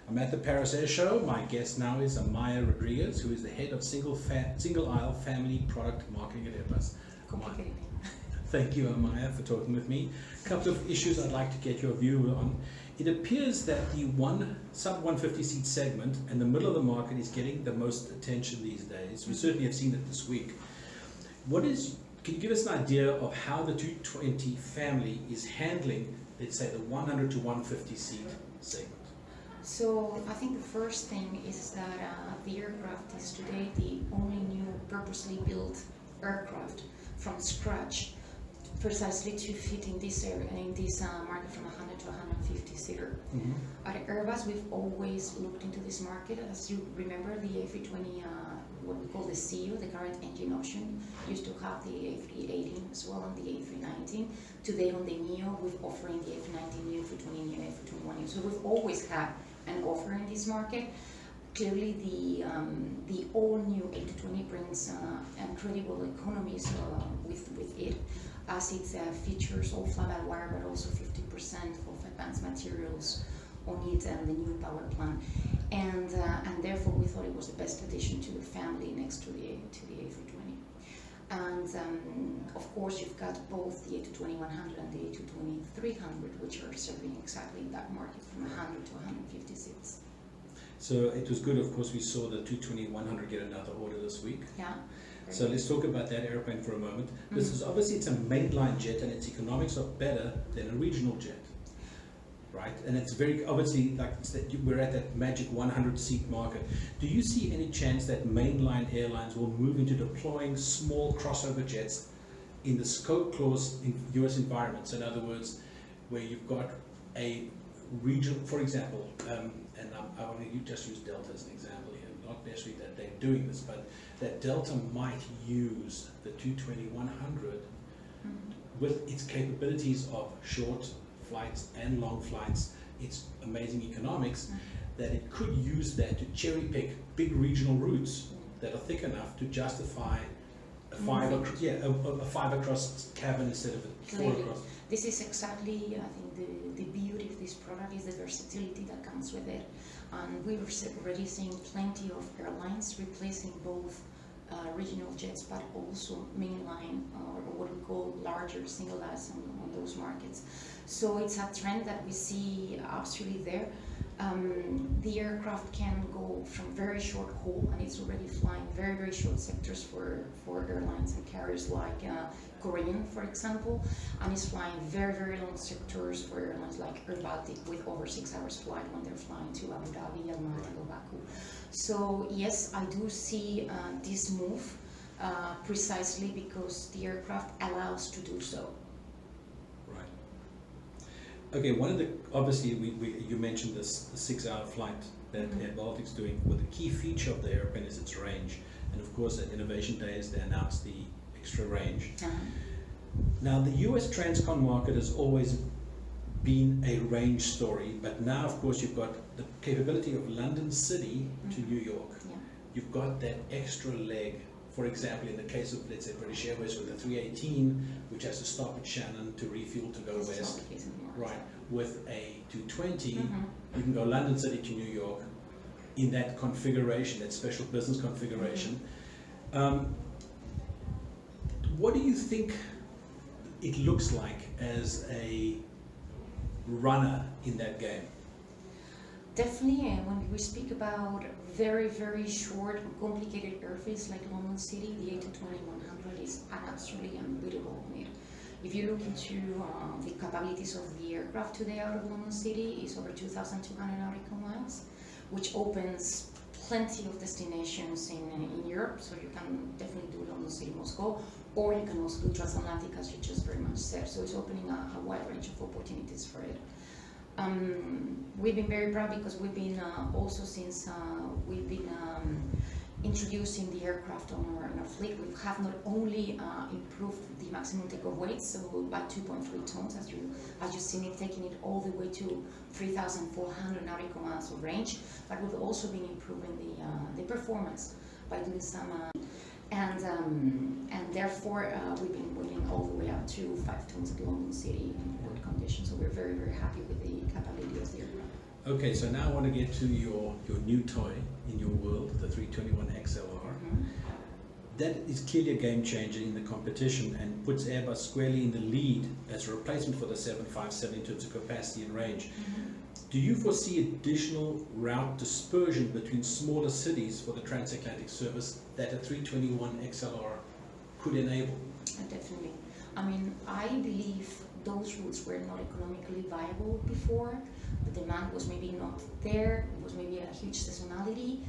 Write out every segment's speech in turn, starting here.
I'm at the Paris Air Show. My guest now is Amaya Rodriguez, who is the head of single aisle family product marketing at Airbus. Complicated. Thank you, Amaya, for talking with me. A couple of issues I'd like to get your view on. It appears that the sub 150 seat segment and the middle of the market is getting the most attention these days. We certainly have seen it this week. Can you give us an idea of how the 220 family is handling, let's say, the 100 to 150 seat segment? So I think the first thing is that the aircraft is today the only new purposely built aircraft from scratch, precisely to fit in this area, in this market from 100 to 150 seater. Mm-hmm. At Airbus, we've always looked into this market. As you remember, the A320, what we call the CEO, the current engine option, used to have the A318 as well and the A319. Today on the NEO, we're offering the A319 Neo, A320 Neo, A321 Neo. So we've always had an offer in this market. Clearly, the all-new A220 brings incredible economies with it, as it features all flat wire, but also 50% of advanced materials on it and the new power plant, and therefore we thought it was the best addition to the family next to the A320. And of course, you've got both the A220-100 and the A220-300, which are serving exactly that market from 100 to 150 seats. So it was good, of course, we saw the 220-100 get another order this week. Yeah. So let's talk about that airplane for a moment. This is obviously, it's a mainline jet and its economics are better than a regional jet, right? And it's very obviously like we're at that magic 100 seat market. Do you see any chance that mainline airlines will move into deploying small crossover jets in the scope clause in US environments? In other words, where you've got a region, for example, and I want to just use Delta as an example here, not necessarily that they're doing this, but that Delta might use the 220-100 with its capabilities of short flights and long flights, its amazing economics, that it could use that to cherry pick big regional routes that are thick enough to justify a five across cabin instead of a four across. This is exactly, I think, the beauty of this product is the versatility that comes with it. And we're already seeing plenty of airlines replacing both regional jets, but also mainline, or what we call larger single aisles on those markets. So it's a trend that we see absolutely there. The aircraft can go from very short haul, and it's already flying very, very short sectors for airlines and carriers like Korean, for example, and it's flying very, very long sectors for airlines like Air Baltic with over 6 hours flight when they're flying to Abu Dhabi, Almaty, or Baku. So yes, I do see this move precisely because the aircraft allows to do so. Okay, one of the, obviously, you mentioned this, the 6 hour flight that Air Baltic's doing. Well, the key feature of the airplane is its range. And of course, at Innovation Days, they announced the extra range. Now, the US Transcon market has always been a range story, but now, of course, you've got the capability of London City to New York. Yeah. You've got that extra leg. For example, in the case of, let's say, British Airways with the 318, which has to stop at Shannon to refuel to go west. Right. With a 220, you can go London City to New York in that configuration, that special business configuration. What do you think it looks like as a runner in that game? Definitely, and when we speak about very, very short and complicated airfares like London City, the A220-100 is absolutely unbeatable on it. If you look into the capabilities of the aircraft today out of London City, it's over 2,200 nautical miles, which opens plenty of destinations in Europe, so you can definitely do London City, Moscow, or you can also do transatlantic, as you just very much said. So it's opening a wide range of opportunities for it. We've been very proud because we've been also since we've been introducing the aircraft on our fleet, we have not only improved the maximum takeoff weight, so by 2.3 tons, as you've seen it, taking it all the way to 3,400 nautical miles of range, but we've also been improving the performance by doing some, and therefore we've been winning all the way up to 5 tons at London City in port conditions. So we're very, very happy with the capability of the aircraft. Okay, so now I want to get to your new toy in your world, the 321 XLR. That is clearly a game changer in the competition and puts Airbus squarely in the lead as a replacement for the 757 in terms of capacity and range. Do you foresee additional route dispersion between smaller cities for the transatlantic service that a 321 XLR could enable? Definitely. I mean, I believe those routes were not economically viable before. The demand was maybe not there. It was maybe a huge seasonality,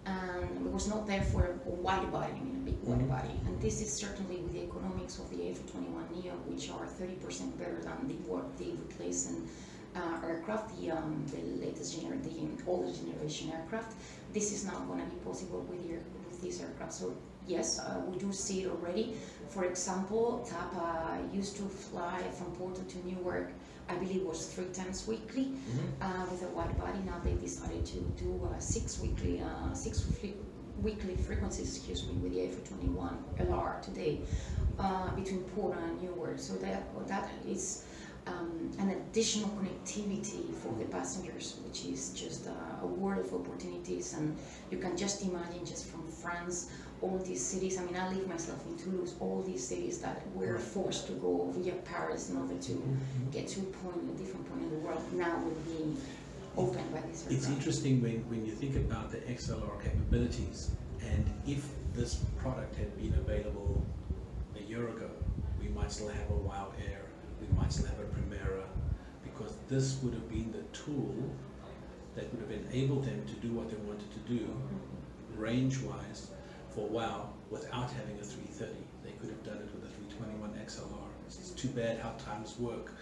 and it was not there for a wide body, I mean a big wide body. And this is certainly with the economics of the A321neo, which are 30% better than what they replace in aircraft, the older generation aircraft. This is not going to be possible with this aircraft. So yes, we do see it already. For example, TAP used to fly from Porto to Newark, I believe was 3 times weekly with a wide body. Now they decided to do 6 weekly frequencies, excuse me, with the A321 LR today between Porto and Newark. So that is an additional connectivity for the passengers, which is just a world of opportunities. And you can just imagine, just from France, all these cities. I mean, I live myself in Toulouse, all these cities that were forced to go via Paris in order to get to a different point in the world, now will be opened by this aircraft. It's interesting when you think about the XLR capabilities, and if this product had been available a year ago, we might still have a WOW Air, we might still have a Primera, because this would have been the tool that would have enabled them to do what they wanted to do, range-wise, for WOW without having a 330. They could have done it with a 321 XLR. It's too bad how times work,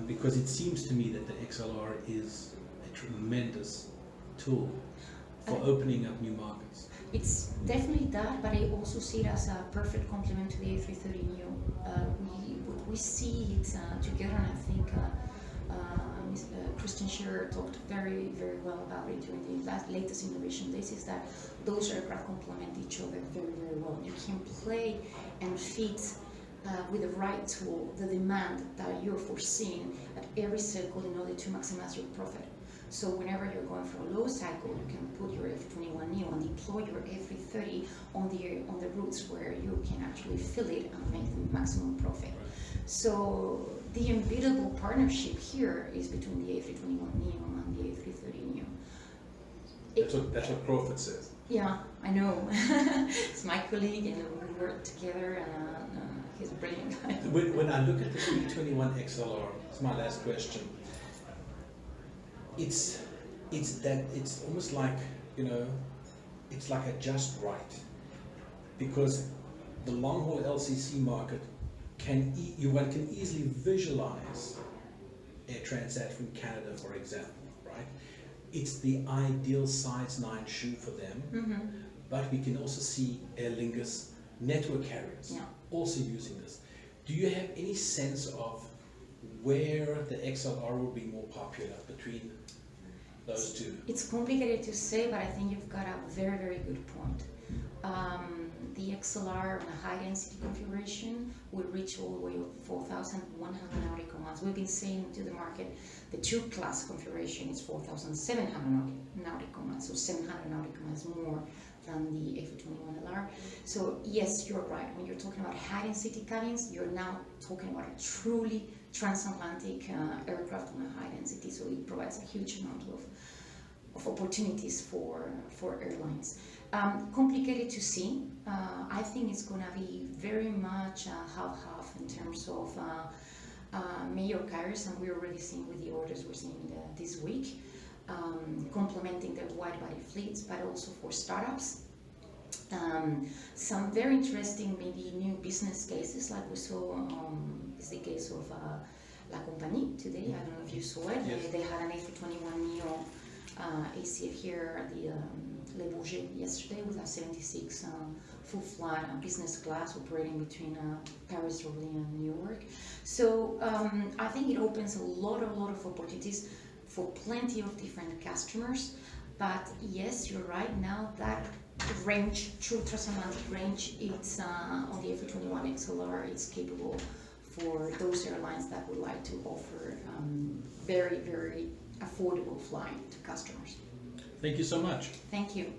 because it seems to me that the XLR is a tremendous tool for opening up new markets. It's definitely that, but I also see it as a perfect complement to the A330neo. We see it together, and I think Christian Scherer talked very, very well about it during the latest innovation days, is that those aircraft complement each other very, very well. You can play and fit with the right tool the demand that you're foreseeing at every cycle in order to maximize your profit. So whenever you're going for a low cycle, you can put your A321neo and deploy your A330 on the routes where you can actually fill it and make the maximum profit. So the unbeatable partnership here is between the A321neo and the A330neo. That's what Crawford says. Yeah, I know. It's my colleague, and we work together, and he's a brilliant guy. When I look at the 321 XLR, it's my last question. It's almost like, it's like a just right, because the long haul LCC market one can easily visualize Air Transat from Canada, for example, right? It's the ideal size 9 shoe for them, but we can also see Aer Lingus network carriers also using this. Do you have any sense of where the XLR will be more popular between those two? It's complicated to say, but I think you've got a very, very good point. The XLR on a high density configuration will reach all the way up 4,100 nautical miles. We've been saying to the market the 2 class configuration is 4,700 nautical miles, so 700 nautical miles more than the A321LR. So yes, you're right. When you're talking about high density cabins, you're now talking about a truly transatlantic aircraft on a high density, so it provides a huge amount of opportunities for airlines. Complicated to see. I think it's going to be very much half-half in terms of major carriers, and we're already seeing with the orders we're seeing this week, complementing the wide-body fleets, but also for startups. Some very interesting, maybe new business cases, like we saw is the case of La Compagnie today. I don't know if you saw it. Yes. They had an A321neo ACF here at the Le Bourget yesterday with a 76 full flight business class operating between Paris, Orly, and New York. So I think it opens a lot of opportunities for plenty of different customers. But yes, you're right. Now that range, true transatlantic range, it's on the A321 XLR. It's capable for those airlines that would like to offer very, very affordable flight to customers. Thank you so much. Thank you.